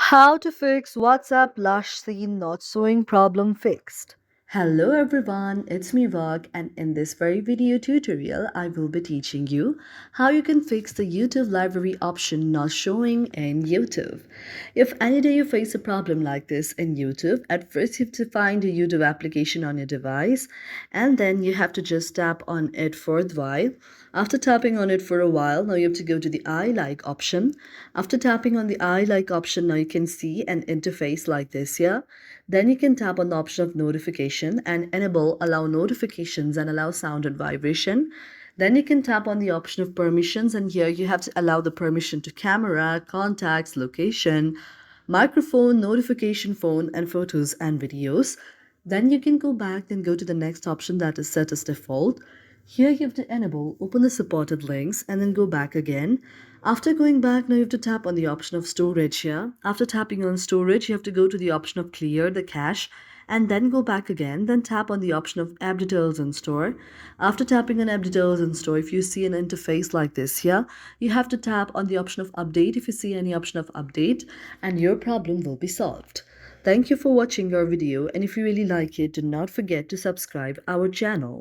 How to fix WhatsApp lush scene not showing problem fixed. Hello everyone, it's me Vag, and in this very video tutorial I will be teaching you how you can fix the YouTube library option not showing in YouTube. If any day you face a problem like this in YouTube, at first you have to find a YouTube application on your device and then you have to just tap on it for a while. After tapping on it for a while, now you have to go to the I like option. After tapping on the I like option, now you can see an interface like this here. Then you can tap on the option of notification and enable allow notifications and allow sound and vibration. Then you can tap on the option of permissions, and here you have to allow the permission to camera, contacts, location, microphone, notification phone, and photos and videos. Then you can go back and go to the next option, that is set as default. Here you have to enable, open the supported links, and then go back again. After going back, now you have to tap on the option of storage here. After tapping on storage, you have to go to the option of clear the cache and then go back again. Then tap on the option of app details and store. After tapping on app details and store, if you see an interface like this here, you have to tap on the option of update if you see any option of update, and your problem will be solved. Thank you for watching our video, and if you really like it, do not forget to subscribe our channel.